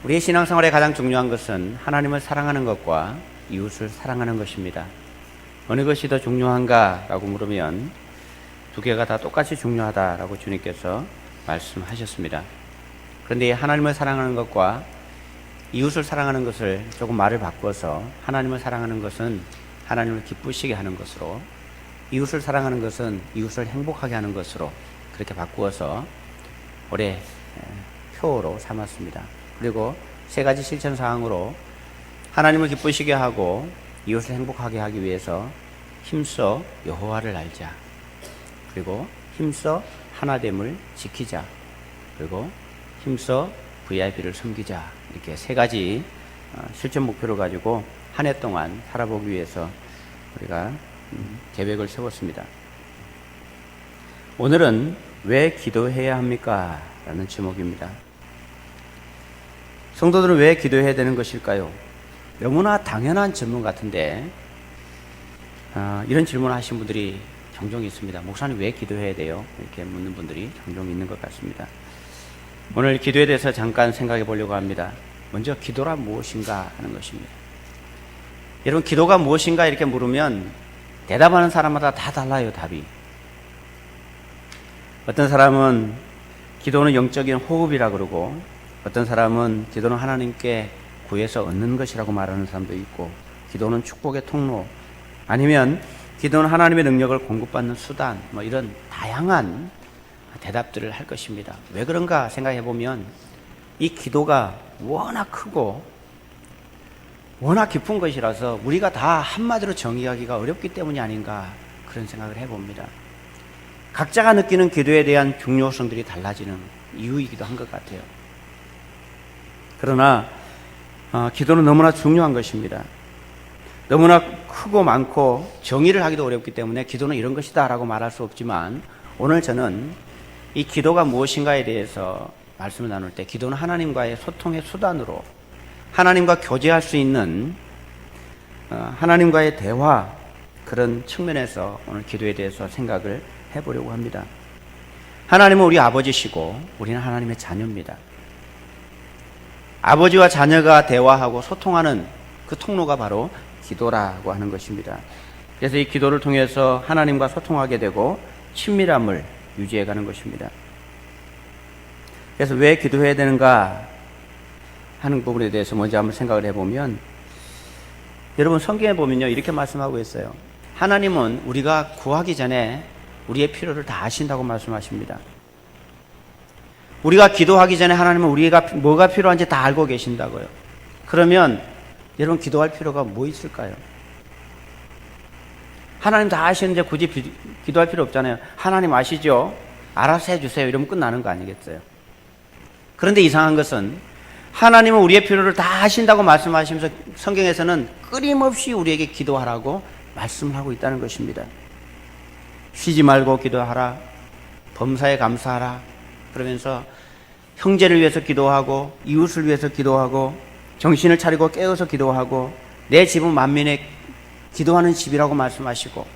우리의 신앙생활에 가장 중요한 것은 하나님을 사랑하는 것과 이웃을 사랑하는 것입니다. 어느 것이 더 중요한가라고 물으면 두 개가 다 똑같이 중요하다라고 주님께서 말씀하셨습니다. 그런데 하나님을 사랑하는 것과 이웃을 사랑하는 것을 조금 말을 바꿔서 하나님을 사랑하는 것은 하나님을 기쁘시게 하는 것으로, 이웃을 사랑하는 것은 이웃을 행복하게 하는 것으로 그렇게 바꾸어서 올해 표어로 삼았습니다. 그리고 세 가지 실천 사항으로 하나님을 기쁘시게 하고 이웃을 행복하게 하기 위해서 힘써 여호와를 알자, 그리고 힘써 하나됨을 지키자, 그리고 힘써 VIP를 섬기자, 이렇게 세 가지 실천 목표를 가지고 한 해 동안 살아보기 위해서 우리가 계획을 세웠습니다. 오늘은 왜 기도해야 합니까? 라는 제목입니다. 성도들은 왜 기도해야 되는 것일까요? 너무나 당연한 질문 같은데 이런 질문을 하신 분들이 종종 있습니다. 목사님 왜 기도해야 돼요? 이렇게 묻는 분들이 종종 있는 것 같습니다. 오늘 기도에 대해서 잠깐 생각해 보려고 합니다. 먼저 기도란 무엇인가 하는 것입니다. 여러분, 기도가 무엇인가 이렇게 물으면 대답하는 사람마다 다 달라요, 답이. 어떤 사람은 기도는 영적인 호흡이라 그러고, 어떤 사람은 기도는 하나님께 구해서 얻는 것이라고 말하는 사람도 있고, 기도는 축복의 통로, 아니면 기도는 하나님의 능력을 공급받는 수단, 이런 다양한 대답들을 할 것입니다. 왜 그런가 생각해 보면 이 기도가 워낙 크고 워낙 깊은 것이라서 우리가 다 한마디로 정의하기가 어렵기 때문이 아닌가, 그런 생각을 해봅니다. 각자가 느끼는 기도에 대한 중요성들이 달라지는 이유이기도 한 것 같아요. 그러나 기도는 너무나 중요한 것입니다. 너무나 크고 많고 정의를 하기도 어렵기 때문에 기도는 이런 것이다 라고 말할 수 없지만, 오늘 저는 이 기도가 무엇인가에 대해서 말씀을 나눌 때 기도는 하나님과의 소통의 수단으로, 하나님과 교제할 수 있는 하나님과의 대화, 그런 측면에서 오늘 기도에 대해서 생각을 해보려고 합니다. 하나님은 우리 아버지시고 우리는 하나님의 자녀입니다. 아버지와 자녀가 대화하고 소통하는 그 통로가 바로 기도라고 하는 것입니다. 그래서 이 기도를 통해서 하나님과 소통하게 되고 친밀함을 유지해가는 것입니다. 그래서 왜 기도해야 되는가 하는 부분에 대해서 먼저 한번 생각을 해보면, 여러분 성경에 보면요 이렇게 말씀하고 있어요. 하나님은 우리가 구하기 전에 우리의 필요를 다 아신다고 말씀하십니다. 우리가 기도하기 전에 하나님은 우리가 뭐가 필요한지 다 알고 계신다고요. 그러면 여러분 기도할 필요가 뭐 있을까요? 하나님 다 아시는데 굳이 기도할 필요 없잖아요. 하나님 아시죠? 알아서 해주세요. 이러면 끝나는 거 아니겠어요? 그런데 이상한 것은 하나님은 우리의 필요를 다 아신다고 말씀하시면서 성경에서는 끊임없이 우리에게 기도하라고 말씀을 하고 있다는 것입니다. 쉬지 말고 기도하라, 범사에 감사하라, 그러면서 형제를 위해서 기도하고 이웃을 위해서 기도하고 정신을 차리고 깨어서 기도하고 내 집은 만민의 기도하는 집이라고 말씀하시고,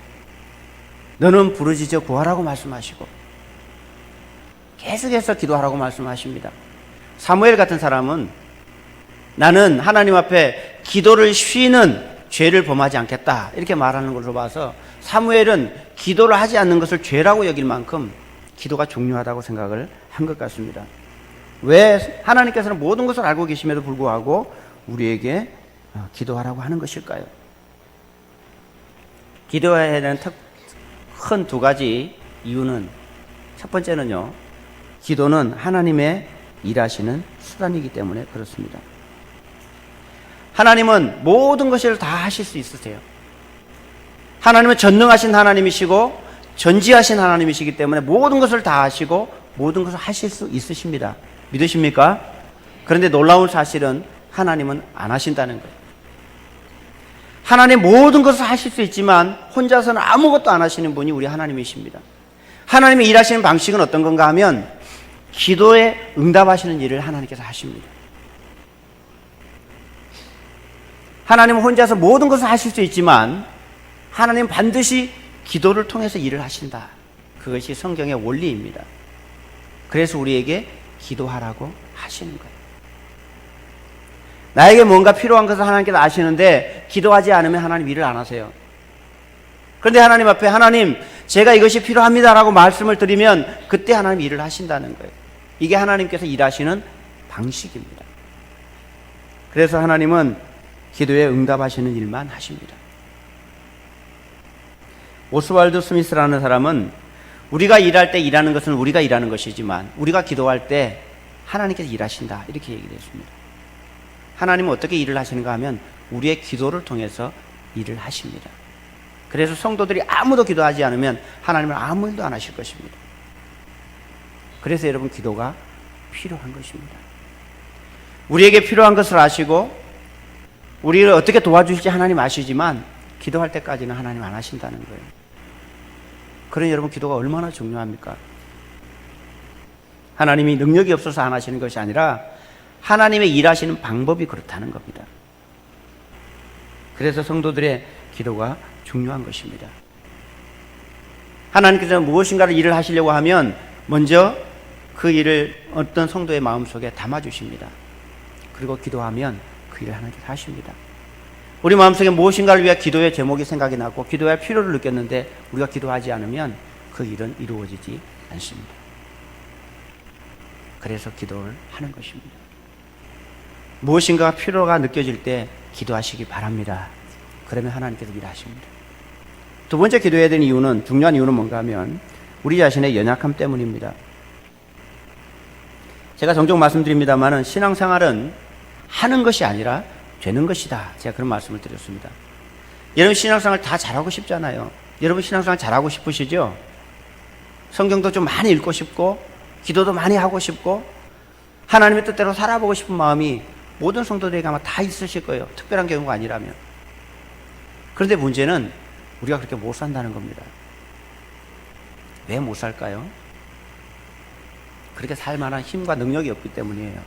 너는 부르짖어 구하라고 말씀하시고, 계속해서 기도하라고 말씀하십니다. 사무엘 같은 사람은 나는 하나님 앞에 기도를 쉬는 죄를 범하지 않겠다 이렇게 말하는 걸로 봐서 사무엘은 기도를 하지 않는 것을 죄라고 여길 만큼 기도가 중요하다고 생각을 한 것 같습니다. 왜 하나님께서는 모든 것을 알고 계심에도 불구하고 우리에게 기도하라고 하는 것일까요? 기도해야 되는 큰 두 가지 이유는, 첫 번째는요, 기도는 하나님의 일하시는 수단이기 때문에 그렇습니다. 하나님은 모든 것을 다 하실 수 있으세요. 하나님은 전능하신 하나님이시고 전지하신 하나님이시기 때문에 모든 것을 다 하시고 모든 것을 하실 수 있으십니다. 믿으십니까? 그런데 놀라운 사실은 하나님은 안 하신다는 거예요. 하나님 모든 것을 하실 수 있지만 혼자서는 아무것도 안 하시는 분이 우리 하나님이십니다. 하나님이 일하시는 방식은 어떤 건가 하면 기도에 응답하시는 일을 하나님께서 하십니다. 하나님은 혼자서 모든 것을 하실 수 있지만 하나님은 반드시 기도를 통해서 일을 하신다. 그것이 성경의 원리입니다. 그래서 우리에게 기도하라고 하시는 거예요. 나에게 뭔가 필요한 것을 하나님께서 아시는데 기도하지 않으면 하나님 일을 안 하세요. 그런데 하나님 앞에 하나님 제가 이것이 필요합니다라고 말씀을 드리면 그때 하나님 일을 하신다는 거예요. 이게 하나님께서 일하시는 방식입니다. 그래서 하나님은 기도에 응답하시는 일만 하십니다. 오스왈드 스미스라는 사람은 우리가 일할 때 일하는 것은 우리가 일하는 것이지만 우리가 기도할 때 하나님께서 일하신다 이렇게 얘기를 했습니다. 하나님은 어떻게 일을 하시는가 하면 우리의 기도를 통해서 일을 하십니다. 그래서 성도들이 아무도 기도하지 않으면 하나님은 아무 일도 안 하실 것입니다. 그래서 여러분 기도가 필요한 것입니다. 우리에게 필요한 것을 아시고 우리를 어떻게 도와주실지 하나님 아시지만 기도할 때까지는 하나님 안 하신다는 거예요. 그러니 여러분 기도가 얼마나 중요합니까? 하나님이 능력이 없어서 안 하시는 것이 아니라 하나님의 일하시는 방법이 그렇다는 겁니다. 그래서 성도들의 기도가 중요한 것입니다. 하나님께서 무엇인가를 일을 하시려고 하면 먼저 그 일을 어떤 성도의 마음속에 담아주십니다. 그리고 기도하면 그 일을 하나님께서 하십니다. 우리 마음속에 무엇인가를 위해 기도의 제목이 생각이 나고 기도할 필요를 느꼈는데 우리가 기도하지 않으면 그 일은 이루어지지 않습니다. 그래서 기도를 하는 것입니다. 무엇인가 필요가 느껴질 때 기도하시기 바랍니다. 그러면 하나님께서 일하십니다. 두 번째 기도해야 되는 이유는, 중요한 이유는 뭔가 하면 우리 자신의 연약함 때문입니다. 제가 종종 말씀드립니다만 신앙생활은 하는 것이 아니라 되는 것이다. 제가 그런 말씀을 드렸습니다. 여러분 신앙생활 다 잘하고 싶잖아요. 여러분 신앙생활 잘하고 싶으시죠? 성경도 좀 많이 읽고 싶고 기도도 많이 하고 싶고 하나님의 뜻대로 살아보고 싶은 마음이 모든 성도들에게 아마 다 있으실 거예요. 특별한 경우가 아니라면. 그런데 문제는 우리가 그렇게 못 산다는 겁니다. 왜 못 살까요? 그렇게 살 만한 힘과 능력이 없기 때문이에요.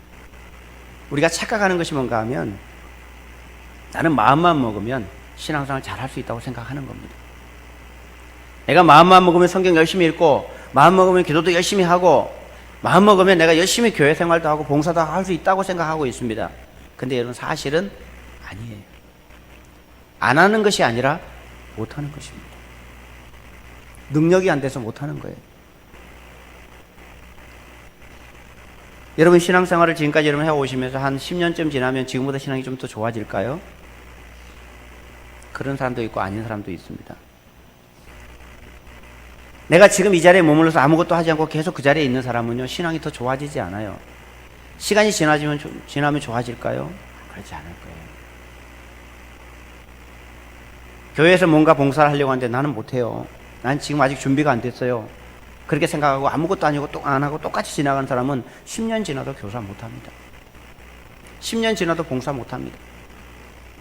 우리가 착각하는 것이 뭔가 하면 나는 마음만 먹으면 신앙생활 잘할 수 있다고 생각하는 겁니다. 내가 마음만 먹으면 성경 열심히 읽고 마음 먹으면 기도도 열심히 하고 마음 먹으면 내가 열심히 교회 생활도 하고 봉사도 할 수 있다고 생각하고 있습니다. 근데 여러분 사실은 아니에요. 안 하는 것이 아니라 못하는 것입니다. 능력이 안 돼서 못하는 거예요. 여러분 신앙생활을 지금까지 여러분 해오시면서 한 10년쯤 지나면 지금보다 신앙이 좀 더 좋아질까요? 그런 사람도 있고 아닌 사람도 있습니다. 내가 지금 이 자리에 머물러서 아무것도 하지 않고 계속 그 자리에 있는 사람은요 신앙이 더 좋아지지 않아요. 시간이 지나면 좋아질까요? 그렇지 않을 거예요. 교회에서 뭔가 봉사를 하려고 하는데 나는 못해요. 난 지금 아직 준비가 안 됐어요. 그렇게 생각하고 아무것도 아니고 또 안 하고 똑같이 지나가는 사람은 10년 지나도 교사 못합니다. 10년 지나도 봉사 못합니다.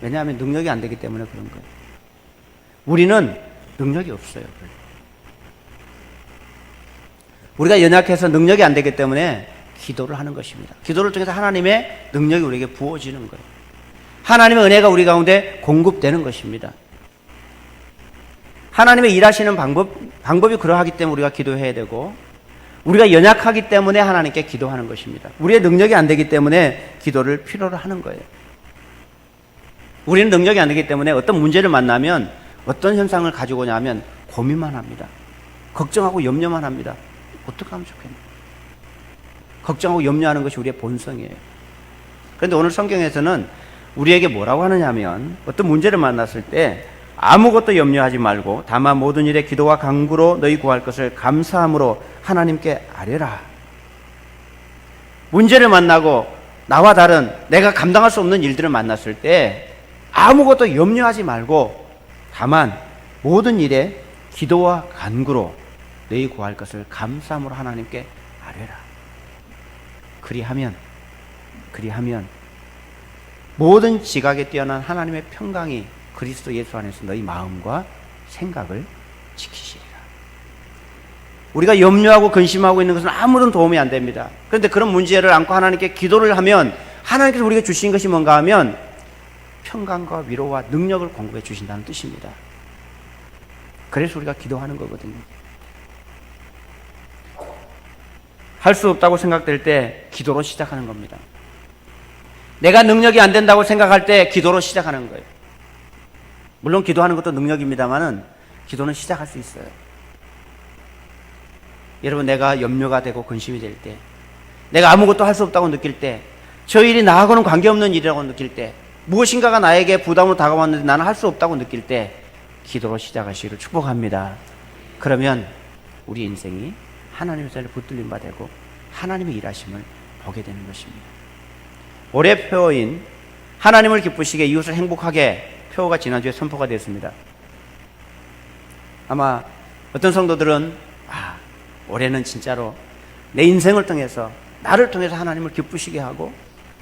왜냐하면 능력이 안 되기 때문에 그런 거예요. 우리는 능력이 없어요. 우리가 연약해서 능력이 안 되기 때문에 기도를 하는 것입니다. 기도를 통해서 하나님의 능력이 우리에게 부어지는 거예요. 하나님의 은혜가 우리 가운데 공급되는 것입니다. 하나님의 일하시는 방법이 그러하기 때문에 우리가 기도해야 되고 우리가 연약하기 때문에 하나님께 기도하는 것입니다. 우리의 능력이 안 되기 때문에 기도를 필요로 하는 거예요. 우리는 능력이 안 되기 때문에 어떤 문제를 만나면 어떤 현상을 가지고 오냐면 고민만 합니다. 걱정하고 염려만 합니다. 어떻게 하면 좋겠나? 걱정하고 염려하는 것이 우리의 본성이에요. 그런데 오늘 성경에서는 우리에게 뭐라고 하느냐 하면 어떤 문제를 만났을 때 아무것도 염려하지 말고 다만 모든 일에 기도와 간구로 너희 구할 것을 감사함으로 하나님께 아뢰라. 문제를 만나고 나와 다른 내가 감당할 수 없는 일들을 만났을 때 아무것도 염려하지 말고 다만 모든 일에 기도와 간구로 너희 구할 것을 감사함으로 하나님께 아뢰라. 그리하면 모든 지각에 뛰어난 하나님의 평강이 그리스도 예수 안에서 너희 마음과 생각을 지키시리라. 우리가 염려하고 근심하고 있는 것은 아무런 도움이 안 됩니다. 그런데 그런 문제를 안고 하나님께 기도를 하면 하나님께서 우리가 주신 것이 뭔가 하면 평강과 위로와 능력을 공급해 주신다는 뜻입니다. 그래서 우리가 기도하는 거거든요. 할 수 없다고 생각될 때 기도로 시작하는 겁니다. 내가 능력이 안 된다고 생각할 때 기도로 시작하는 거예요. 물론 기도하는 것도 능력입니다만은 기도는 시작할 수 있어요. 여러분, 내가 염려가 되고 근심이 될 때, 내가 아무것도 할 수 없다고 느낄 때, 저 일이 나하고는 관계없는 일이라고 느낄 때, 무엇인가가 나에게 부담으로 다가왔는데 나는 할 수 없다고 느낄 때 기도로 시작하시기를 축복합니다. 그러면 우리 인생이 하나님의 자리를 붙들림 바 되고 하나님의 일하심을 보게 되는 것입니다. 올해 표어인 하나님을 기쁘시게 이웃을 행복하게 표어가 지난주에 선포가 됐습니다. 아마 어떤 성도들은 올해는 진짜로 내 인생을 통해서, 나를 통해서 하나님을 기쁘시게 하고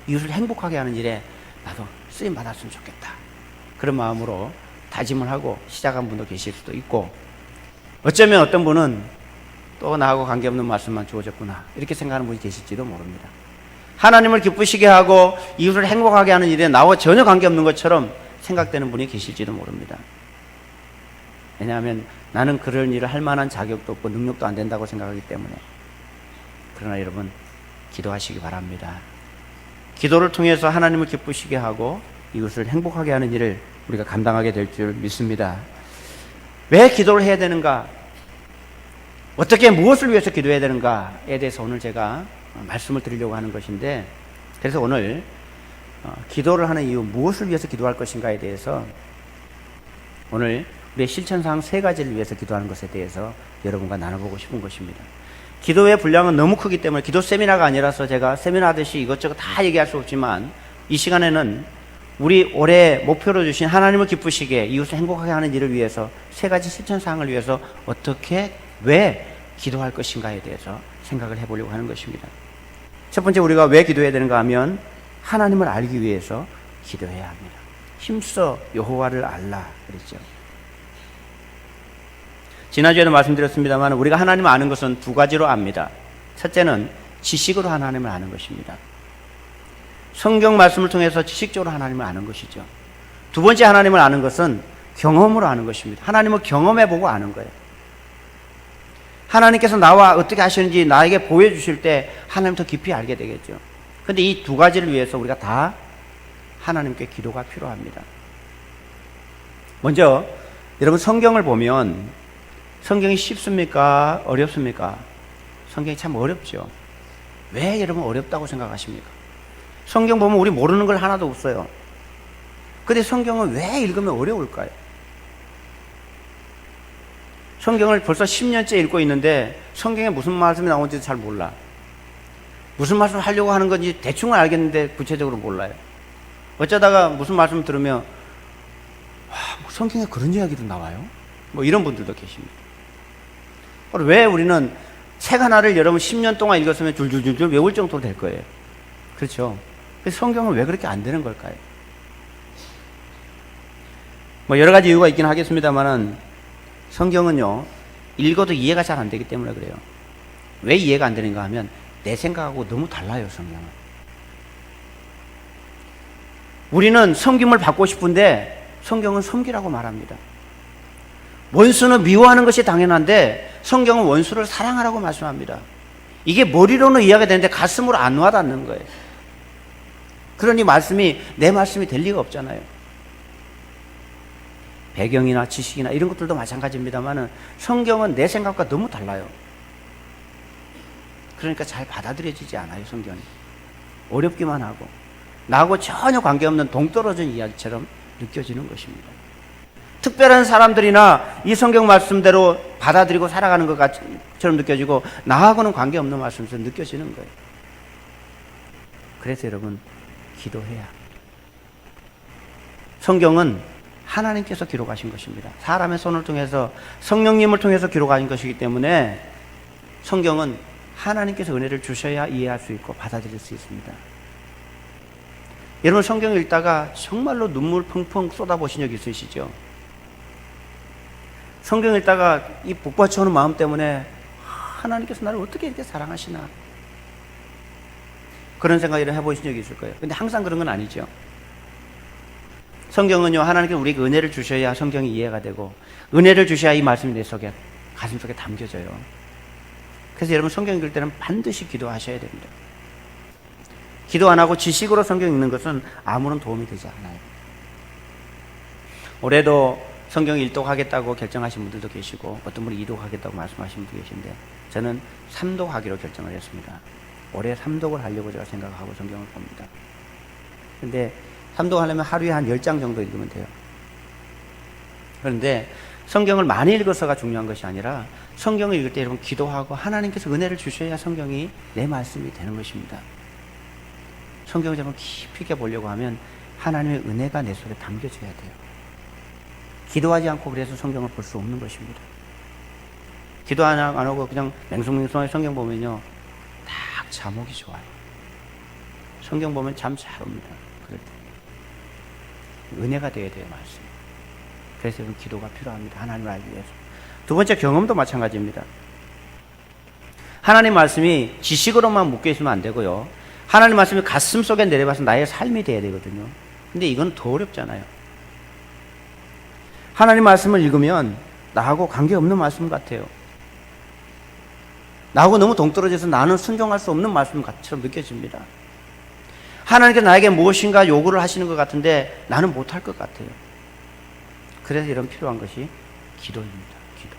이웃을 행복하게 하는 일에 나도 쓰임 받았으면 좋겠다, 그런 마음으로 다짐을 하고 시작한 분도 계실 수도 있고, 어쩌면 어떤 분은 또 나하고 관계없는 말씀만 주어졌구나 이렇게 생각하는 분이 계실지도 모릅니다. 하나님을 기쁘시게 하고 이웃을 행복하게 하는 일에 나와 전혀 관계없는 것처럼 생각되는 분이 계실지도 모릅니다. 왜냐하면 나는 그런 일을 할 만한 자격도 없고 능력도 안 된다고 생각하기 때문에. 그러나 여러분, 기도하시기 바랍니다. 기도를 통해서 하나님을 기쁘시게 하고 이웃을 행복하게 하는 일을 우리가 감당하게 될 줄 믿습니다. 왜 기도를 해야 되는가? 어떻게, 무엇을 위해서 기도해야 되는가에 대해서 오늘 제가 말씀을 드리려고 하는 것인데, 그래서 오늘 기도를 하는 이유, 무엇을 위해서 기도할 것인가에 대해서 오늘 우리의 실천사항 3가지를 위해서 기도하는 것에 대해서 여러분과 나눠보고 싶은 것입니다. 기도의 분량은 너무 크기 때문에 기도 세미나가 아니라서 제가 세미나 하듯이 이것저것 다 얘기할 수 없지만, 이 시간에는 우리 올해 목표로 주신 하나님을 기쁘시게 이웃을 행복하게 하는 일을 위해서 3가지 실천사항을 위해서 어떻게, 왜 기도할 것인가에 대해서 생각을 해보려고 하는 것입니다. 첫 번째, 우리가 왜 기도해야 되는가 하면 하나님을 알기 위해서 기도해야 합니다. 힘써 여호와를 알라 그랬죠. 지난주에도 말씀드렸습니다만 우리가 하나님을 아는 것은 2가지로 압니다. 첫째는 지식으로 하나님을 아는 것입니다. 성경 말씀을 통해서 지식적으로 하나님을 아는 것이죠. 2번째, 하나님을 아는 것은 경험으로 아는 것입니다. 하나님을 경험해보고 아는 거예요. 하나님께서 나와 어떻게 하시는지 나에게 보여주실 때 하나님 더 깊이 알게 되겠죠. 그런데 이 2가지를 위해서 우리가 다 하나님께 기도가 필요합니다. 먼저 여러분, 성경을 보면 성경이 쉽습니까? 어렵습니까? 성경이 참 어렵죠. 왜 여러분 어렵다고 생각하십니까? 성경 보면 우리 모르는 걸 하나도 없어요. 근데 성경을 왜 읽으면 어려울까요? 성경을 벌써 10년째 읽고 있는데 성경에 무슨 말씀이 나오는지 잘 몰라. 무슨 말씀을 하려고 하는 건지 대충은 알겠는데 구체적으로 몰라요. 어쩌다가 무슨 말씀을 들으면 성경에 그런 이야기도 나와요? 뭐 이런 분들도 계십니다. 왜 우리는 책 하나를 여러분 10년 동안 읽었으면 줄줄줄줄 외울 정도로 될 거예요. 그렇죠? 그래서 성경은 왜 그렇게 안 되는 걸까요? 뭐 여러 가지 이유가 있긴 하겠습니다만은 성경은요, 읽어도 이해가 잘 안 되기 때문에 그래요. 왜 이해가 안 되는가 하면 내 생각하고 너무 달라요, 성경은. 우리는 섬김을 받고 싶은데 성경은 섬기라고 말합니다. 원수는 미워하는 것이 당연한데 성경은 원수를 사랑하라고 말씀합니다. 이게 머리로는 이해가 되는데 가슴으로 안 와닿는 거예요. 그러니 내 말씀이 될 리가 없잖아요. 배경이나 지식이나 이런 것들도 마찬가지입니다만 성경은 내 생각과 너무 달라요. 그러니까 잘 받아들여지지 않아요. 성경이 어렵기만 하고 나하고 전혀 관계없는 동떨어진 이야기처럼 느껴지는 것입니다. 특별한 사람들이나 이 성경 말씀대로 받아들이고 살아가는 것처럼 느껴지고 나하고는 관계없는 말씀처럼 느껴지는 거예요. 그래서 여러분, 기도해야. 성경은 하나님께서 기록하신 것입니다. 사람의 손을 통해서, 성령님을 통해서 기록하신 것이기 때문에 성경은 하나님께서 은혜를 주셔야 이해할 수 있고 받아들일 수 있습니다. 여러분, 성경을 읽다가 정말로 눈물 펑펑 쏟아보신 적 있으시죠? 성경을 읽다가 이 복받쳐오는 마음 때문에 하나님께서 나를 어떻게 이렇게 사랑하시나, 그런 생각을 해보신 적이 있을 거예요. 근데 항상 그런 건 아니죠. 성경은요, 하나님께서 우리에게 은혜를 주셔야 성경이 이해가 되고 은혜를 주셔야 이 말씀이 내 속에, 가슴 속에 담겨져요. 그래서 여러분, 성경 읽을 때는 반드시 기도하셔야 됩니다. 기도 안 하고 지식으로 성경 읽는 것은 아무런 도움이 되지 않아요. 올해도 성경 일독하겠다고 결정하신 분들도 계시고 어떤 분이 이독하겠다고 말씀하신 분도 계신데 저는 3독하기로 결정을 했습니다. 올해 3독을 하려고 제가 생각하고 성경을 봅니다. 근데 3독 하려면 하루에 한 10장 정도 읽으면 돼요. 그런데 성경을 많이 읽어서가 중요한 것이 아니라 성경을 읽을 때 여러분 기도하고 하나님께서 은혜를 주셔야 성경이 내 말씀이 되는 것입니다. 성경을 좀 깊이 있게 보려고 하면 하나님의 은혜가 내 속에 담겨져야 돼요. 기도하지 않고 그래서 성경을 볼 수 없는 것입니다. 기도 안 하고 그냥 맹숭맹숭하게 성경 보면요 딱 자목이 좋아요. 성경 보면 잠 잘 옵니다. 그럴 때 은혜가 되어야 돼요 말씀. 그래서 여러분 기도가 필요합니다. 하나님을 알기 위해서. 두 번째 경험도 마찬가지입니다. 하나님 말씀이 지식으로만 묶여 있으면 안 되고요. 하나님 말씀이 가슴 속에 내려가서 나의 삶이 돼야 되거든요. 근데 이건 더 어렵잖아요. 하나님 말씀을 읽으면 나하고 관계없는 말씀 같아요. 나하고 너무 동떨어져서 나는 순종할 수 없는 말씀처럼 느껴집니다. 하나님께서 나에게 무엇인가 요구를 하시는 것 같은데 나는 못할 것 같아요. 그래서 이런 필요한 것이 기도입니다. 기도.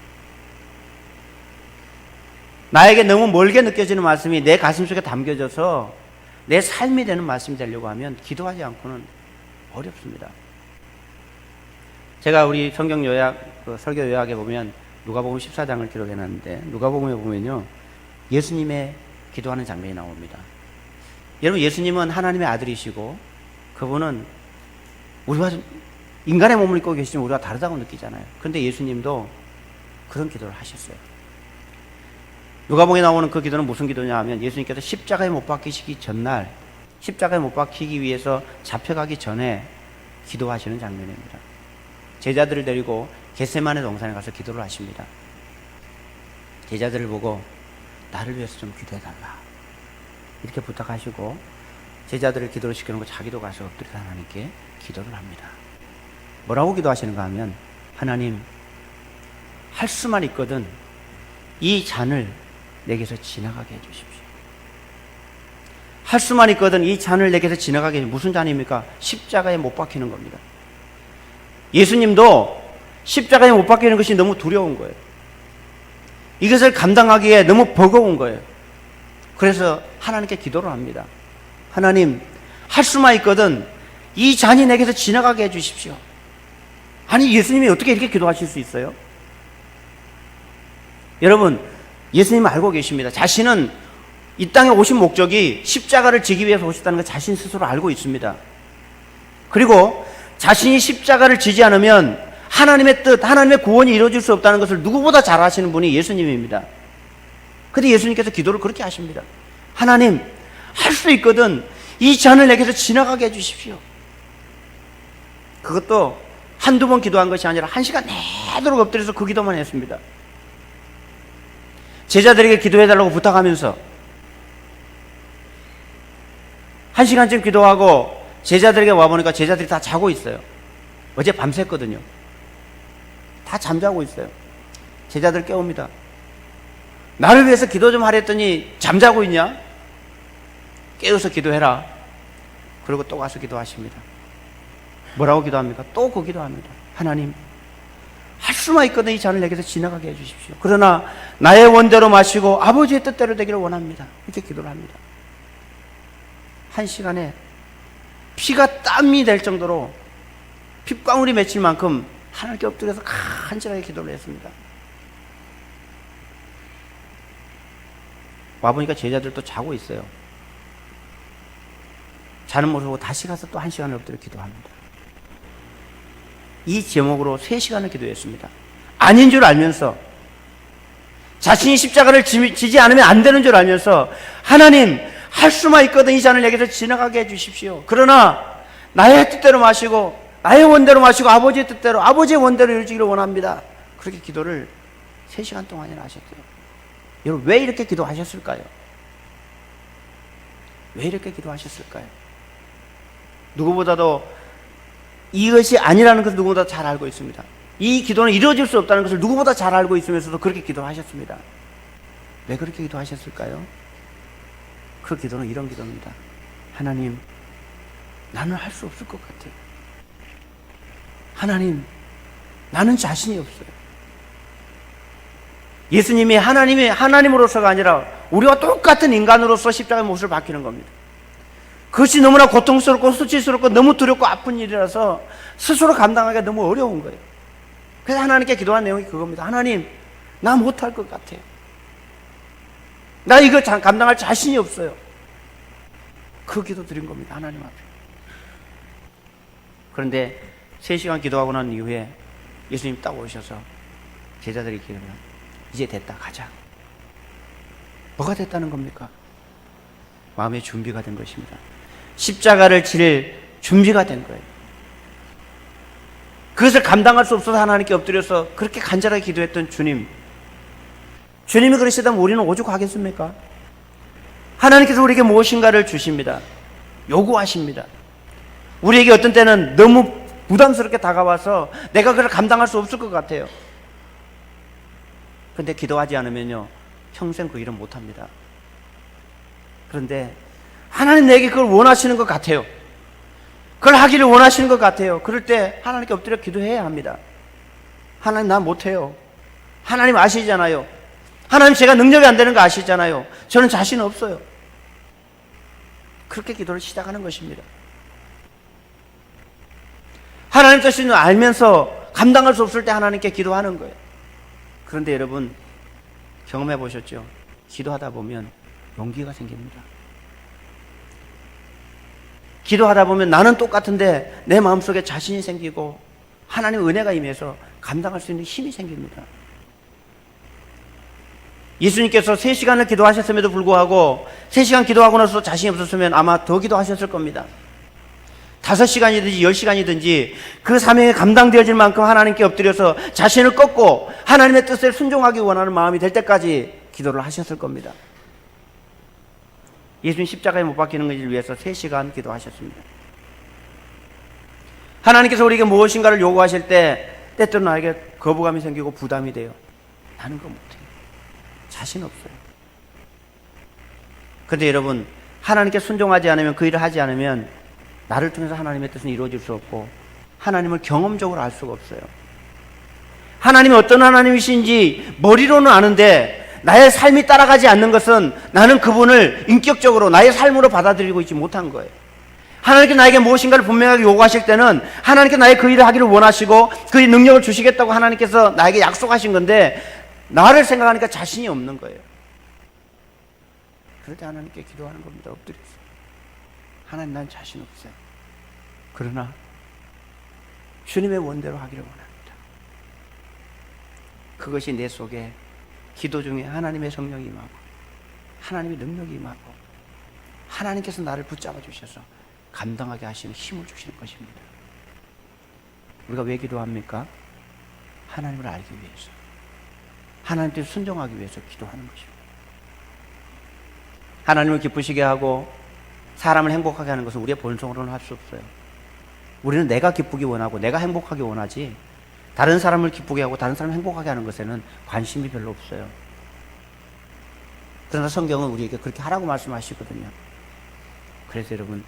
나에게 너무 멀게 느껴지는 말씀이 내 가슴 속에 담겨져서 내 삶이 되는 말씀이 되려고 하면 기도하지 않고는 어렵습니다. 제가 우리 성경 요약, 설교 요약에 보면 누가복음 14장을 기록해 놨는데 누가복음에 보면요 예수님의 기도하는 장면이 나옵니다. 여러분 예수님은 하나님의 아들이시고 그분은 우리와 인간의 몸을 입고 계시지만 우리와 다르다고 느끼잖아요. 그런데 예수님도 그런 기도를 하셨어요. 누가복음에 나오는 그 기도는 무슨 기도냐 하면 예수님께서 십자가에 못 박히시기 전날 십자가에 못 박히기 위해서 잡혀가기 전에 기도하시는 장면입니다. 제자들을 데리고 겟세마네 동산에 가서 기도를 하십니다. 제자들을 보고 나를 위해서 좀 기도해달라 이렇게 부탁하시고 제자들을 기도를 시켜놓고 자기도 가서 엎드려 하나님께 기도를 합니다. 뭐라고 기도하시는가 하면 하나님 할 수만 있거든 이 잔을 내게서 지나가게 해주십시오. 할 수만 있거든 이 잔을 내게서 지나가게 해주십시오. 무슨 잔입니까? 십자가에 못 박히는 겁니다. 예수님도 십자가에 못 박히는 것이 너무 두려운 거예요. 이것을 감당하기에 너무 버거운 거예요. 그래서 하나님께 기도를 합니다. 하나님 할 수만 있거든 이 잔이 내게서 지나가게 해주십시오. 아니 예수님이 어떻게 이렇게 기도하실 수 있어요? 여러분 예수님은 알고 계십니다. 자신은 이 땅에 오신 목적이 십자가를 지기 위해서 오셨다는 걸 자신 스스로 알고 있습니다. 그리고 자신이 십자가를 지지 않으면 하나님의 뜻, 하나님의 구원이 이루어질 수 없다는 것을 누구보다 잘 아시는 분이 예수님입니다. 그런데 예수님께서 기도를 그렇게 하십니다. 하나님 할 수 있거든 이 잔을 내게서 지나가게 해주십시오. 그것도 한두 번 기도한 것이 아니라 1시간 내도록 엎드려서 그 기도만 했습니다. 제자들에게 기도해달라고 부탁하면서 1시간쯤 기도하고 제자들에게 와보니까 제자들이 다 자고 있어요. 어제 밤샜거든요. 다 잠자고 있어요. 제자들 깨웁니다. 나를 위해서 기도 좀 하랬더니 잠자고 있냐? 깨워서 기도해라. 그리고 또 가서 기도하십니다. 뭐라고 기도합니까? 또 그 기도합니다. 하나님 할 수만 있거든 이 잔을 내게서 지나가게 해주십시오. 그러나 나의 원대로 마시고 아버지의 뜻대로 되기를 원합니다. 이렇게 기도를 합니다. 1시간에 피가 땀이 될 정도로 핏방울이 맺힐 만큼 하나님께 엎드려서 간절하게 기도를 했습니다. 와보니까 제자들도 자고 있어요. 자는 모습을 다시 가서 또 1시간을 엎드려 기도합니다. 이 제목으로 3시간을 기도했습니다. 아닌 줄 알면서 자신이 십자가를 지지 않으면 안 되는 줄 알면서 하나님 할 수만 있거든 이 잔을 내게서 지나가게 해주십시오. 그러나 나의 뜻대로 마시고 나의 원대로 마시고 아버지의 뜻대로 아버지의 원대로 이루어지기를 원합니다. 그렇게 기도를 3시간 동안이나 하셨어요. 여러분 왜 이렇게 기도하셨을까요? 왜 이렇게 기도하셨을까요? 누구보다도 이것이 아니라는 것을 누구보다 잘 알고 있습니다. 이 기도는 이루어질 수 없다는 것을 누구보다 잘 알고 있으면서도 그렇게 기도하셨습니다. 왜 그렇게 기도하셨을까요? 그 기도는 이런 기도입니다. 하나님, 나는 할 수 없을 것 같아요. 하나님, 나는 자신이 없어요. 예수님이 하나님으로서가 아니라 우리와 똑같은 인간으로서 십자가의 몫을 받기는 겁니다. 그것이 너무나 고통스럽고 수치스럽고 너무 두렵고 아픈 일이라서 스스로 감당하기가 너무 어려운 거예요. 그래서 하나님께 기도한 내용이 그겁니다. 하나님, 나 못할 것 같아요. 나 이거 감당할 자신이 없어요. 그 기도 드린 겁니다. 하나님 앞에. 그런데 3시간 기도하고 난 이후에 예수님 딱 오셔서 제자들이 기도하면 이제 됐다, 가자. 뭐가 됐다는 겁니까? 마음의 준비가 된 것입니다. 십자가를 질 준비가 된 거예요. 그것을 감당할 수 없어서 하나님께 엎드려서 그렇게 간절하게 기도했던 주님, 주님이 그러시다면 우리는 오죽하겠습니까? 하나님께서 우리에게 무엇인가를 주십니다. 요구하십니다. 우리에게 어떤 때는 너무 부담스럽게 다가와서 내가 그걸 감당할 수 없을 것 같아요. 그런데 기도하지 않으면요, 평생 그 일은 못합니다. 그런데 하나님 내게 그걸 원하시는 것 같아요. 그걸 하기를 원하시는 것 같아요. 그럴 때 하나님께 엎드려 기도해야 합니다. 하나님, 나 못해요. 하나님 아시잖아요. 하나님, 제가 능력이 안 되는 거 아시잖아요. 저는 자신 없어요. 그렇게 기도를 시작하는 것입니다. 하나님 뜻을 알면서 감당할 수 없을 때 하나님께 기도하는 거예요. 그런데 여러분, 경험해 보셨죠? 기도하다 보면 용기가 생깁니다. 기도하다 보면 나는 똑같은데 내 마음속에 자신이 생기고 하나님의 은혜가 임해서 감당할 수 있는 힘이 생깁니다. 예수님께서 3시간을 기도하셨음에도 불구하고 3시간 기도하고 나서 자신이 없었으면 아마 더 기도하셨을 겁니다. 5시간이든지 10시간이든지 그 사명에 감당되어질 만큼 하나님께 엎드려서 자신을 꺾고 하나님의 뜻에 순종하기 원하는 마음이 될 때까지 기도를 하셨을 겁니다. 예수님 십자가에 못 박히는 것을 위해서 3시간 기도하셨습니다. 하나님께서 우리에게 무엇인가를 요구하실 때 때때로 나에게 거부감이 생기고 부담이 돼요. 나는 그거 못해요. 자신 없어요. 그런데 여러분, 하나님께 순종하지 않으면, 그 일을 하지 않으면 나를 통해서 하나님의 뜻은 이루어질 수 없고 하나님을 경험적으로 알 수가 없어요. 하나님이 어떤 하나님이신지 머리로는 아는데 나의 삶이 따라가지 않는 것은 나는 그분을 인격적으로 나의 삶으로 받아들이고 있지 못한 거예요. 하나님께 나에게 무엇인가를 분명하게 요구하실 때는 하나님께 나의 그 일을 하기를 원하시고 그 능력을 주시겠다고 하나님께서 나에게 약속하신 건데 나를 생각하니까 자신이 없는 거예요. 그럴 때 하나님께 기도하는 겁니다. 엎드려서. 하나님, 난 자신 없어요. 그러나 주님의 원대로 하기를 원합니다. 그것이 내 속에 기도 중에 하나님의 성령이 임하고 하나님의 능력이 임하고 하나님께서 나를 붙잡아 주셔서 감당하게 하시는 힘을 주시는 것입니다. 우리가 왜 기도합니까? 하나님을 알기 위해서, 하나님께 순종하기 위해서 기도하는 것입니다. 하나님을 기쁘시게 하고 사람을 행복하게 하는 것은 우리의 본성으로는 할 수 없어요. 우리는 내가 기쁘기 원하고 내가 행복하기 원하지 다른 사람을 기쁘게 하고 다른 사람을 행복하게 하는 것에는 관심이 별로 없어요. 그러나 성경은 우리에게 그렇게 하라고 말씀하시거든요. 그래서 여러분,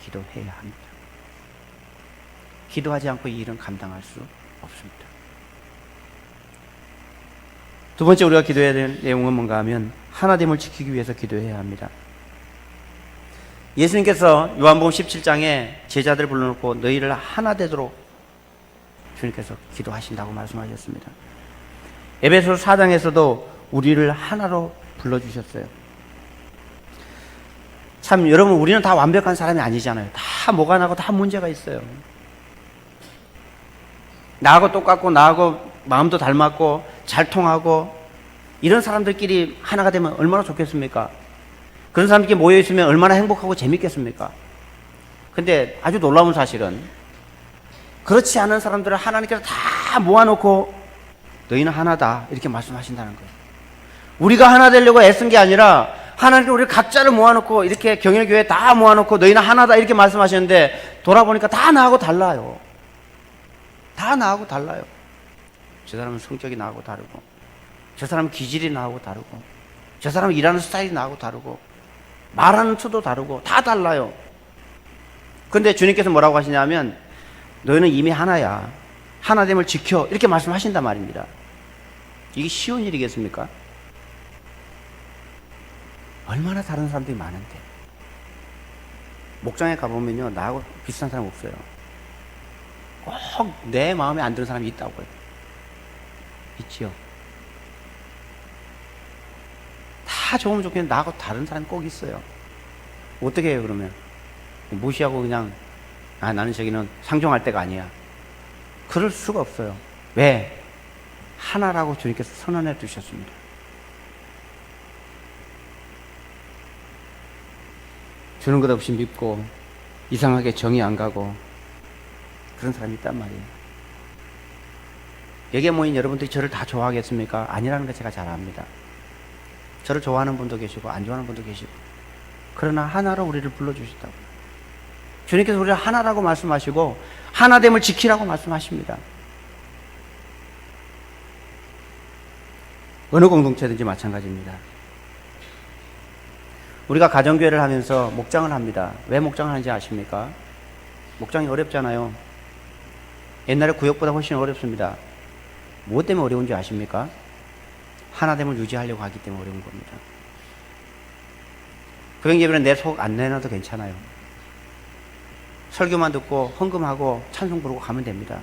기도해야 합니다. 기도하지 않고 이 일은 감당할 수 없습니다. 두 번째 우리가 기도해야 될 내용은 뭔가 하면 하나됨을 지키기 위해서 기도해야 합니다. 예수님께서 요한복음 17장에 제자들을 불러놓고 너희를 하나 되도록 주님께서 기도하신다고 말씀하셨습니다. 에베소서 4장에서도 우리를 하나로 불러주셨어요. 참 여러분, 우리는 다 완벽한 사람이 아니잖아요. 다 뭐가 나고 다 문제가 있어요. 나하고 똑같고 나하고 마음도 닮았고 잘 통하고 이런 사람들끼리 하나가 되면 얼마나 좋겠습니까? 그런 사람들끼리 모여있으면 얼마나 행복하고 재밌겠습니까? 근데 아주 놀라운 사실은 그렇지 않은 사람들을 하나님께서 다 모아놓고 너희는 하나다 이렇게 말씀하신다는 거예요. 우리가 하나 되려고 애쓴 게 아니라 하나님께서 우리 각자를 모아놓고 이렇게 경일교회 다 모아놓고 너희는 하나다 이렇게 말씀하셨는데 돌아보니까 다 나하고 달라요. 다 나하고 달라요. 저 사람은 성격이 나하고 다르고 저 사람은 기질이 나하고 다르고 저 사람은 일하는 스타일이 나하고 다르고 말하는 투도 다르고 다 달라요. 그런데 주님께서 뭐라고 하시냐면 너희는 이미 하나야. 하나됨을 지켜. 이렇게 말씀하신단 말입니다. 이게 쉬운 일이겠습니까? 얼마나 다른 사람들이 많은데. 목장에 가보면요, 나하고 비슷한 사람 없어요. 꼭 내 마음에 안 드는 사람이 있다고요. 있지요. 다 좋으면 좋겠는데 나하고 다른 사람이 꼭 있어요. 어떻게 해요, 그러면? 무시하고 그냥, 나는 저기는 상종할 때가 아니야. 그럴 수가 없어요. 왜? 하나라고 주님께서 선언해 두셨습니다. 주는 것 없이 믿고 이상하게 정이 안 가고 그런 사람이 있단 말이에요. 여기에 모인 여러분들이 저를 다 좋아하겠습니까? 아니라는 거 제가 잘 압니다. 저를 좋아하는 분도 계시고 안 좋아하는 분도 계시고, 그러나 하나로 우리를 불러주셨다고. 주님께서 우리를 하나라고 말씀하시고 하나됨을 지키라고 말씀하십니다. 어느 공동체든지 마찬가지입니다. 우리가 가정교회를 하면서 목장을 합니다. 왜 목장을 하는지 아십니까? 목장이 어렵잖아요. 옛날에 구역보다 훨씬 어렵습니다. 무엇 때문에 어려운지 아십니까? 하나됨을 유지하려고 하기 때문에 어려운 겁니다. 구역예배는 내 속 안 내놔도 괜찮아요. 설교만 듣고 헌금하고 찬송 부르고 가면 됩니다.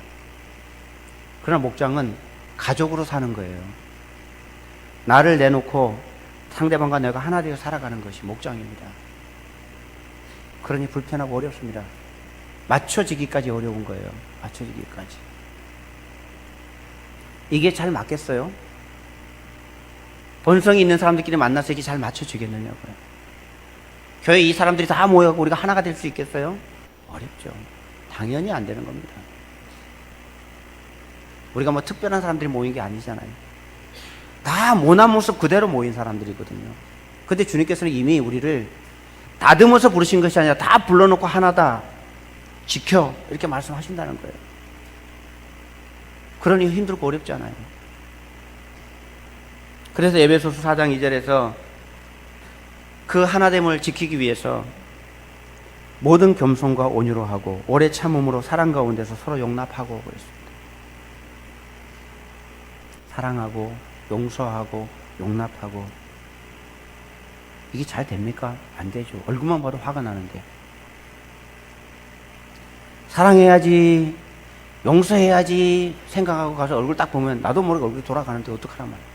그러나 목장은 가족으로 사는 거예요. 나를 내놓고 상대방과 내가 하나 되어 살아가는 것이 목장입니다. 그러니 불편하고 어렵습니다. 맞춰지기까지 어려운 거예요. 맞춰지기까지. 이게 잘 맞겠어요? 본성이 있는 사람들끼리 만나서 이게 잘 맞춰지겠느냐고요. 교회 이 사람들이 다 모여서 우리가 하나가 될 수 있겠어요? 어렵죠. 당연히 안 되는 겁니다. 우리가 뭐 특별한 사람들이 모인 게 아니잖아요. 다 모난 모습 그대로 모인 사람들이거든요. 근데 주님께서는 이미 우리를 다듬어서 부르신 것이 아니라 다 불러놓고 하나다, 지켜, 이렇게 말씀하신다는 거예요. 그러니 힘들고 어렵잖아요. 그래서 에베소서 4장 2절에서 그 하나됨을 지키기 위해서 모든 겸손과 온유로 하고 오래 참음으로 사랑 가운데서 서로 용납하고 그랬습니다. 사랑하고 용서하고 용납하고, 이게 잘 됩니까? 안 되죠. 얼굴만 봐도 화가 나는데. 사랑해야지, 용서해야지 생각하고 가서 얼굴 딱 보면 나도 모르게 얼굴이 돌아가는데 어떡하란 말이야.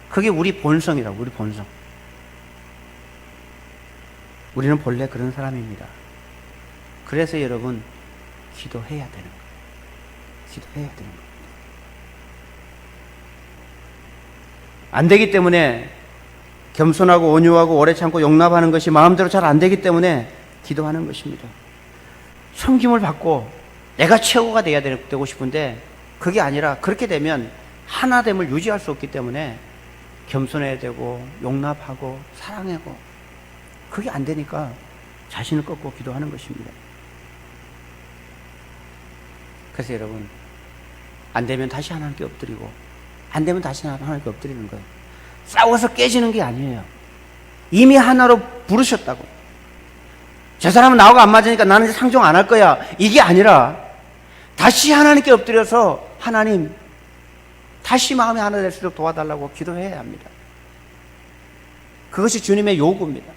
그게 우리 본성이라고. 우리 본성. 우리는 본래 그런 사람입니다. 그래서 여러분, 기도해야 되는 거예요. 기도해야 되는 거예요. 안 되기 때문에, 겸손하고 온유하고 오래 참고 용납하는 것이 마음대로 잘 안 되기 때문에 기도하는 것입니다. 섬김을 받고 내가 최고가 돼야 되고 싶은데 그게 아니라, 그렇게 되면 하나됨을 유지할 수 없기 때문에 겸손해야 되고 용납하고 사랑하고, 그게 안 되니까 자신을 꺾고 기도하는 것입니다. 그래서 여러분, 안 되면 다시 하나님께 엎드리고, 안 되면 다시 하나님께 엎드리는 거예요. 싸워서 깨지는 게 아니에요. 이미 하나로 부르셨다고. 저 사람은 나하고 안 맞으니까 나는 상종 안 할 거야, 이게 아니라 다시 하나님께 엎드려서 하나님, 다시 마음이 하나 될 수 있도록 도와달라고 기도해야 합니다. 그것이 주님의 요구입니다.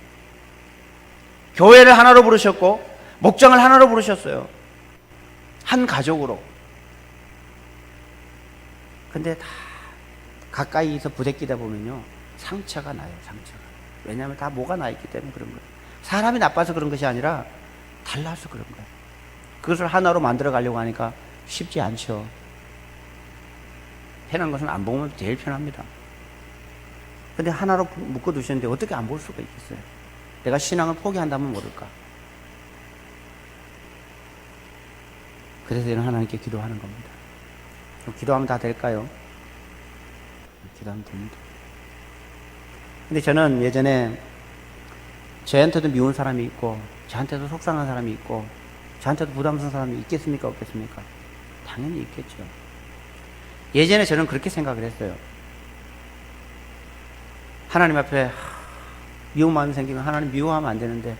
교회를 하나로 부르셨고 목장을 하나로 부르셨어요. 한 가족으로. 근데 다 가까이서 부대끼다 보면요, 상처가 나요. 상처가. 왜냐하면 다 뭐가 나 있기 때문에 그런 거예요. 사람이 나빠서 그런 것이 아니라 달라서 그런 거예요. 그것을 하나로 만들어 가려고 하니까 쉽지 않죠. 편한 것은 안 보면 제일 편합니다. 근데 하나로 묶어 두셨는데 어떻게 안 볼 수가 있겠어요? 내가 신앙을 포기한다면 모를까? 그래서 이런 하나님께 기도하는 겁니다. 그럼 기도하면 다 될까요? 기도하면 됩니다. 근데 저는 예전에 저한테도 미운 사람이 있고, 저한테도 속상한 사람이 있고, 저한테도 부담스러운 사람이 있겠습니까? 없겠습니까? 당연히 있겠죠. 예전에 저는 그렇게 생각을 했어요. 하나님 앞에 미운 마음이 생기면 하나님 미워하면 안 되는데,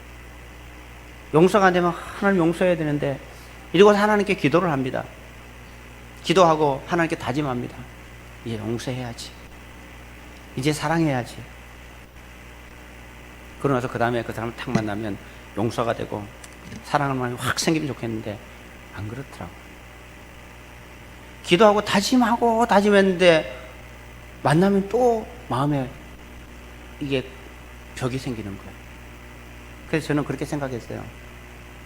용서가 안 되면 하나님 용서해야 되는데 이러고 하나님께 기도를 합니다. 기도하고 하나님께 다짐합니다. 이제 용서해야지. 이제 사랑해야지. 그러고 나서 그 다음에 그 사람을 탁 만나면 용서가 되고 사랑하는 마음이 확 생기면 좋겠는데 안 그렇더라고. 기도하고 다짐하고 다짐했는데 만나면 또 마음에 이게 벽이 생기는 거예요. 그래서 저는 그렇게 생각했어요.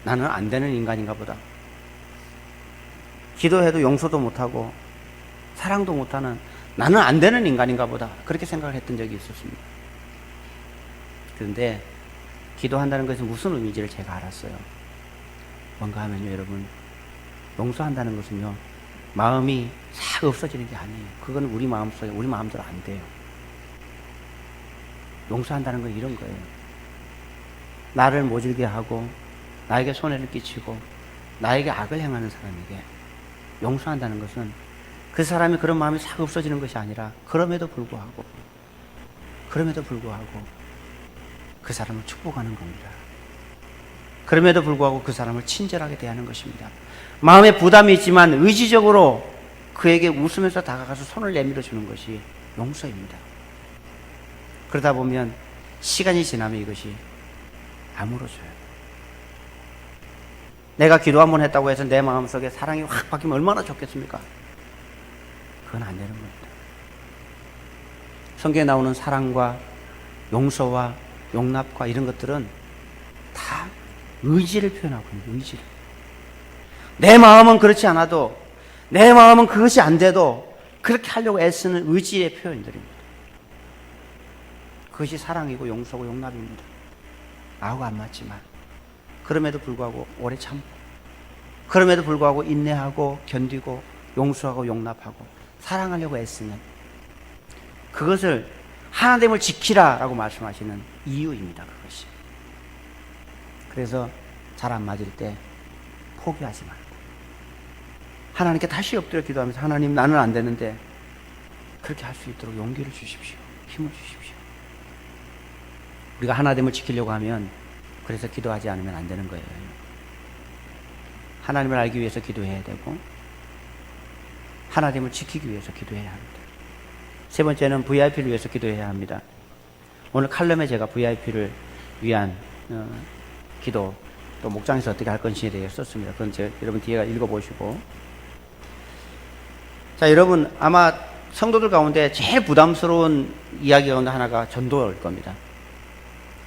나는 안 되는 인간인가 보다. 기도해도 용서도 못하고 사랑도 못하는 나는 안 되는 인간인가 보다. 그렇게 생각을 했던 적이 있었습니다. 그런데 기도한다는 것이 무슨 의미인지를 제가 알았어요. 뭔가 하면요, 여러분, 용서한다는 것은요, 마음이 싹 없어지는 게 아니에요. 그건 우리 마음속에, 우리 마음대로 안 돼요. 용서한다는 건 이런 거예요. 나를 모질게 하고 나에게 손해를 끼치고 나에게 악을 행하는 사람에게 용서한다는 것은 그 사람이 그런 마음이 싹 없어지는 것이 아니라 그럼에도 불구하고 그 사람을 축복하는 겁니다. 그럼에도 불구하고 그 사람을 친절하게 대하는 것입니다. 마음에 부담이 있지만 의지적으로 그에게 웃으면서 다가가서 손을 내밀어 주는 것이 용서입니다. 그러다 보면 시간이 지나면 이것이 아물어져요. 내가 기도 한번 했다고 해서 내 마음속에 사랑이 확 바뀌면 얼마나 좋겠습니까? 그건 안 되는 겁니다. 성경에 나오는 사랑과 용서와 용납과 이런 것들은 다 의지를 표현하고 있는 의지를. 내 마음은 그렇지 않아도 내 마음은 그것이 안 돼도 그렇게 하려고 애쓰는 의지의 표현들입니다. 그것이 사랑이고 용서고 용납입니다. 나하고 안 맞지만 그럼에도 불구하고 오래 참고 그럼에도 불구하고 인내하고 견디고 용서하고 용납하고 사랑하려고 애쓰는 그것을 하나님을 지키라라고 말씀하시는 이유입니다. 그것이. 그래서 잘 안 맞을 때 포기하지 말고 하나님께 다시 엎드려 기도하면서 하나님 나는 안 되는데 그렇게 할 수 있도록 용기를 주십시오. 힘을 주십시오. 우리가 하나님을 지키려고 하면 그래서 기도하지 않으면 안 되는 거예요. 하나님을 알기 위해서 기도해야 되고 하나님을 지키기 위해서 기도해야 합니다. 세 번째는 VIP를 위해서 기도해야 합니다. 오늘 칼럼에 제가 VIP를 위한 기도 또 목장에서 어떻게 할 건지에 대해서 썼습니다. 그건 여러분 뒤에가 읽어보시고. 자, 여러분 아마 성도들 가운데 제일 부담스러운 이야기 가운데 하나가 전도일 겁니다.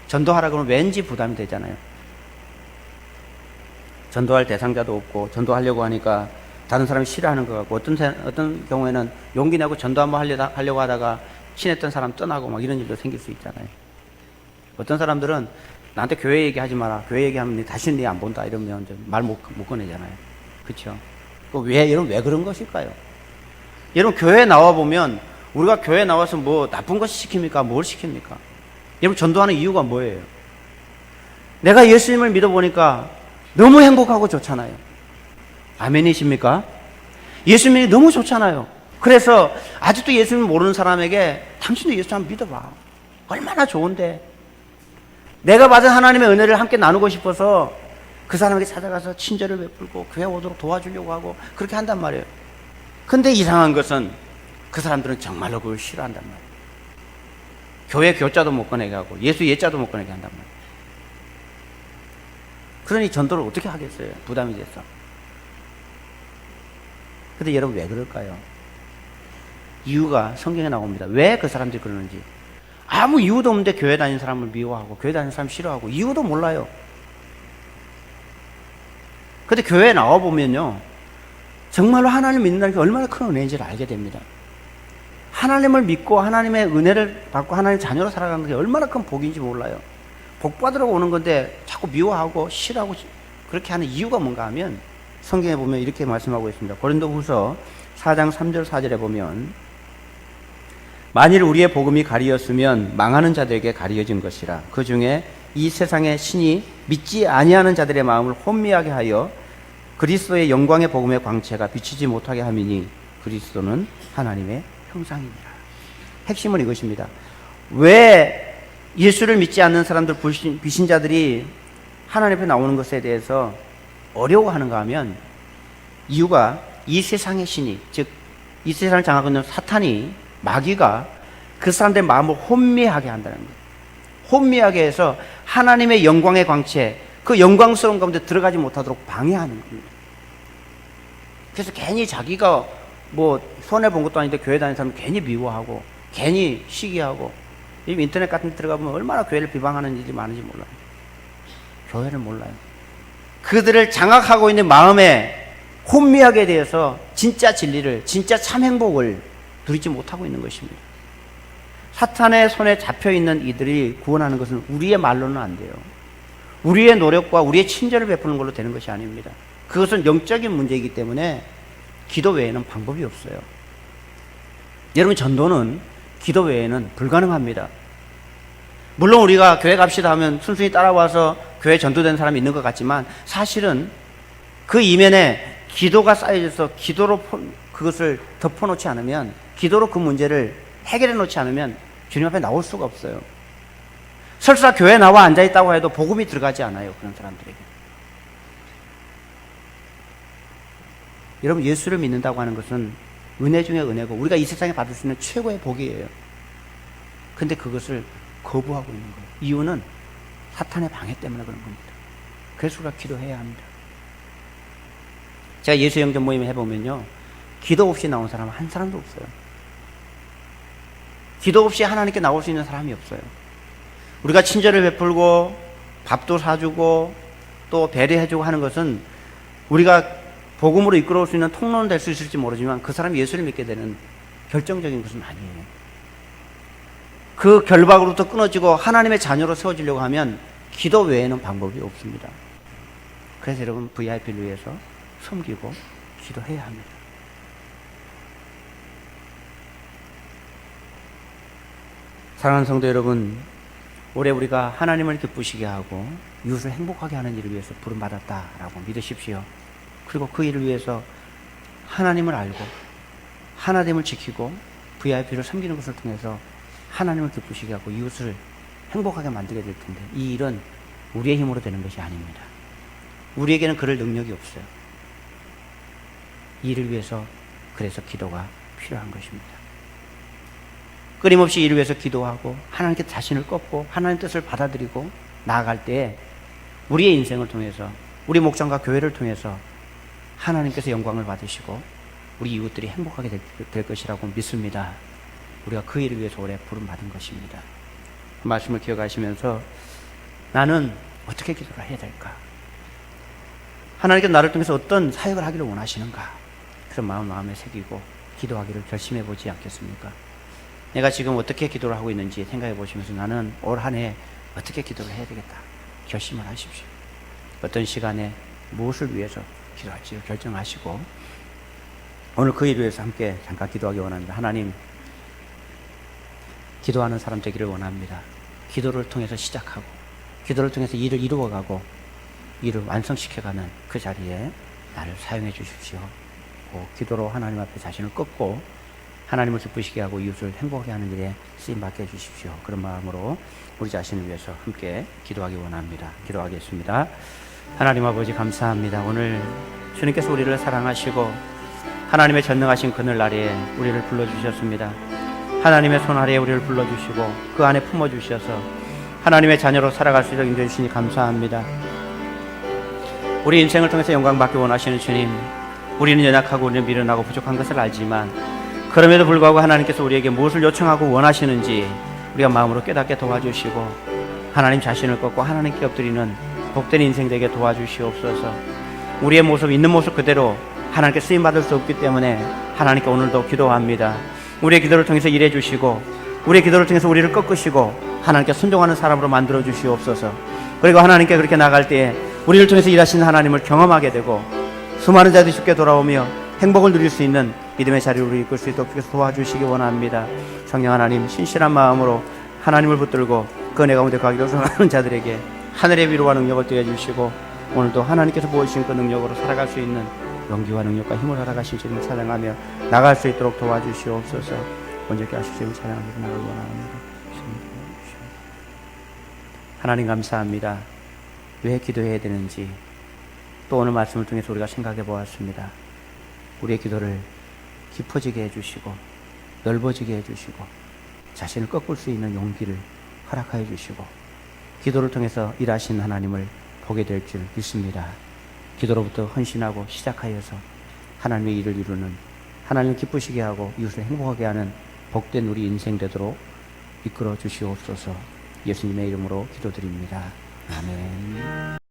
전도하라 그러면 왠지 부담이 되잖아요. 전도할 대상자도 없고 전도하려고 하니까 다른 사람이 싫어하는 것 같고 어떤 경우에는 용기 내고 전도 한번 하려고 하다가 친했던 사람 떠나고 막 이런 일도 생길 수 있잖아요. 어떤 사람들은 나한테 교회 얘기하지 마라. 교회 얘기하면 다시는 네 안 본다. 이러면 말 못 꺼내잖아요. 그렇죠? 여러분 왜 그런 것일까요? 여러분 교회에 나와 보면 우리가 교회에 나와서 뭐 나쁜 것을 시킵니까? 뭘 시킵니까? 여러분 전도하는 이유가 뭐예요? 내가 예수님을 믿어보니까 너무 행복하고 좋잖아요. 아멘이십니까? 예수님이 너무 좋잖아요. 그래서 아직도 예수님 모르는 사람에게 당신도 예수 한번 믿어봐. 얼마나 좋은데. 내가 받은 하나님의 은혜를 함께 나누고 싶어서 그 사람에게 찾아가서 친절을 베풀고 교회 오도록 도와주려고 하고 그렇게 한단 말이에요. 근데 이상한 것은 그 사람들은 정말로 그걸 싫어한단 말이에요. 교회 교자도 못 꺼내게 하고 예수 예자도 못 꺼내게 한단 말이에요. 그러니 전도를 어떻게 하겠어요? 부담이 돼서. 근데 여러분 왜 그럴까요? 이유가 성경에 나옵니다. 왜 그 사람들이 그러는지. 아무 이유도 없는데 교회 다니는 사람을 미워하고 교회 다니는 사람 싫어하고 이유도 몰라요. 근데 교회에 나와보면요 정말로 하나님을 믿는다는 게 얼마나 큰 은혜인지를 알게 됩니다. 하나님을 믿고 하나님의 은혜를 받고 하나님의 자녀로 살아가는 게 얼마나 큰 복인지 몰라요. 복 받으러 오는 건데 자꾸 미워하고 싫어하고 그렇게 하는 이유가 뭔가 하면 성경에 보면 이렇게 말씀하고 있습니다. 고린도후서 4장 3절 4절에 보면 만일 우리의 복음이 가리었으면 망하는 자들에게 가리어진 것이라. 그 중에 이 세상의 신이 믿지 아니하는 자들의 마음을 혼미하게 하여 그리스도의 영광의 복음의 광채가 비치지 못하게 함이니 그리스도는 하나님의 형상이니라. 핵심은 이것입니다. 왜 예수를 믿지 않는 사람들, 비신자들이 하나님 앞에 나오는 것에 대해서 어려워하는가 하면 이유가 이 세상의 신이, 즉 이 세상을 장악하고 있는 사탄이, 마귀가 그 사람들의 마음을 혼미하게 한다는 거예요. 혼미하게 해서 하나님의 영광의 광채, 그 영광스러운 가운데 들어가지 못하도록 방해하는 겁니다. 그래서 괜히 자기가 뭐 손해본 것도 아닌데 교회 다니는 사람은 괜히 미워하고 괜히 시기하고, 인터넷 같은 데 들어가보면 얼마나 교회를 비방하는 일이 많은지 몰라요. 교회를 몰라요. 그들을 장악하고 있는 마음에 혼미하게 대해서 진짜 진리를, 진짜 참 행복을 누리지 못하고 있는 것입니다. 사탄의 손에 잡혀있는 이들이 구원하는 것은 우리의 말로는 안 돼요. 우리의 노력과 우리의 친절을 베푸는 걸로 되는 것이 아닙니다. 그것은 영적인 문제이기 때문에 기도 외에는 방법이 없어요. 여러분, 전도는 기도 외에는 불가능합니다. 물론 우리가 교회 갑시다 하면 순순히 따라와서 교회 전도된 사람이 있는 것 같지만, 사실은 그 이면에 기도가 쌓여져서 기도로 그것을 덮어놓지 않으면, 기도로 그 문제를 해결해 놓지 않으면 주님 앞에 나올 수가 없어요. 설사 교회에 나와 앉아있다고 해도 복음이 들어가지 않아요, 그런 사람들에게. 여러분, 예수를 믿는다고 하는 것은 은혜 중에 은혜고 우리가 이 세상에 받을 수 있는 최고의 복이에요. 근데 그것을 거부하고 있는 거예요. 이유는 사탄의 방해 때문에 그런 겁니다. 그래서 우리가 기도해야 합니다. 제가 예수 영접 모임 해보면요, 기도 없이 나온 사람은 한 사람도 없어요. 기도 없이 하나님께 나올 수 있는 사람이 없어요. 우리가 친절을 베풀고 밥도 사주고 또 배려해주고 하는 것은 우리가 복음으로 이끌어올 수 있는 통로는 될 수 있을지 모르지만 그 사람이 예수를 믿게 되는 결정적인 것은 아니에요. 그 결박으로부터 끊어지고 하나님의 자녀로 세워지려고 하면 기도 외에는 방법이 없습니다. 그래서 여러분, VIP를 위해서 섬기고 기도해야 합니다. 사랑하는 성도 여러분, 올해 우리가 하나님을 기쁘시게 하고 이웃을 행복하게 하는 일을 위해서 부름받았다라고 믿으십시오. 그리고 그 일을 위해서 하나님을 알고 하나됨을 지키고 VIP를 섬기는 것을 통해서 하나님을 기쁘시게 하고 이웃을 행복하게 만들게 될 텐데, 이 일은 우리의 힘으로 되는 것이 아닙니다. 우리에게는 그럴 능력이 없어요. 이 일을 위해서 그래서 기도가 필요한 것입니다. 끊임없이 이를 위해서 기도하고 하나님께 자신을 꺾고 하나님 뜻을 받아들이고 나아갈 때 우리의 인생을 통해서, 우리 목장과 교회를 통해서 하나님께서 영광을 받으시고 우리 이웃들이 행복하게 될 것이라고 믿습니다. 우리가 그 일을 위해서 올해 부름받은 것입니다. 그 말씀을 기억하시면서 나는 어떻게 기도를 해야 될까? 하나님께서 나를 통해서 어떤 사역을 하기를 원하시는가? 그런 마음에 새기고 기도하기를 결심해 보지 않겠습니까? 내가 지금 어떻게 기도를 하고 있는지 생각해 보시면서 나는 올 한 해 어떻게 기도를 해야 되겠다 결심을 하십시오. 어떤 시간에 무엇을 위해서 기도할지 결정하시고 오늘 그 일을 위해서 함께 잠깐 기도하기 원합니다. 하나님, 기도하는 사람 되기를 원합니다. 기도를 통해서 시작하고 기도를 통해서 일을 이루어가고 일을 완성시켜가는 그 자리에 나를 사용해 주십시오. 기도로 하나님 앞에 자신을 꺾고 하나님을 기쁘시게 하고 이웃을 행복하게 하는 일에 쓰임받게 해주십시오. 그런 마음으로 우리 자신을 위해서 함께 기도하기 원합니다. 기도하겠습니다. 하나님 아버지, 감사합니다. 오늘 주님께서 우리를 사랑하시고 하나님의 전능하신 그늘날에 우리를 불러주셨습니다. 하나님의 손 아래에 우리를 불러주시고 그 안에 품어주셔서 하나님의 자녀로 살아갈 수 있도록 인도해 주시니 감사합니다. 우리 인생을 통해서 영광받기 원하시는 주님, 우리는 연약하고 우리는 미련하고 부족한 것을 알지만 그럼에도 불구하고 하나님께서 우리에게 무엇을 요청하고 원하시는지 우리가 마음으로 깨닫게 도와주시고 하나님 자신을 꺾고 하나님께 엎드리는 복된 인생 되게 도와주시옵소서. 우리의 모습, 있는 모습 그대로 하나님께 쓰임받을 수 없기 때문에 하나님께 오늘도 기도합니다. 우리의 기도를 통해서 일해 주시고 우리의 기도를 통해서 우리를 꺾으시고 하나님께 순종하는 사람으로 만들어 주시옵소서. 그리고 하나님께 그렇게 나갈 때에 우리를 통해서 일하시는 하나님을 경험하게 되고 수많은 자들이 쉽게 돌아오며 행복을 누릴 수 있는 믿음의 자리를 우리 이끌 수 있도록 도와주시기 원합니다. 성령 하나님, 신실한 마음으로 하나님을 붙들고 그 은혜 가운데 가기로 소망하는 자들에게 하늘의 위로와 능력을 떼어주시고 오늘도 하나님께서 보여주신 그 능력으로 살아갈 수 있는 용기와 능력과 힘을 허락하신 주님을 찬양하며 나갈 수 있도록 도와주시옵소서. 온전케 하실 주님을 찬양하며 나가기 원합니다. 하나님 감사합니다. 왜 기도해야 되는지 또 오늘 말씀을 통해서 우리가 생각해 보았습니다. 우리의 기도를 깊어지게 해주시고 넓어지게 해주시고 자신을 꺾을 수 있는 용기를 허락하여 주시고 기도를 통해서 일하신 하나님을 보게 될 줄 믿습니다. 기도로부터 헌신하고 시작하여서 하나님의 일을 이루는, 하나님을 기쁘시게 하고 이웃을 행복하게 하는 복된 우리 인생 되도록 이끌어 주시옵소서. 예수님의 이름으로 기도드립니다. 아멘.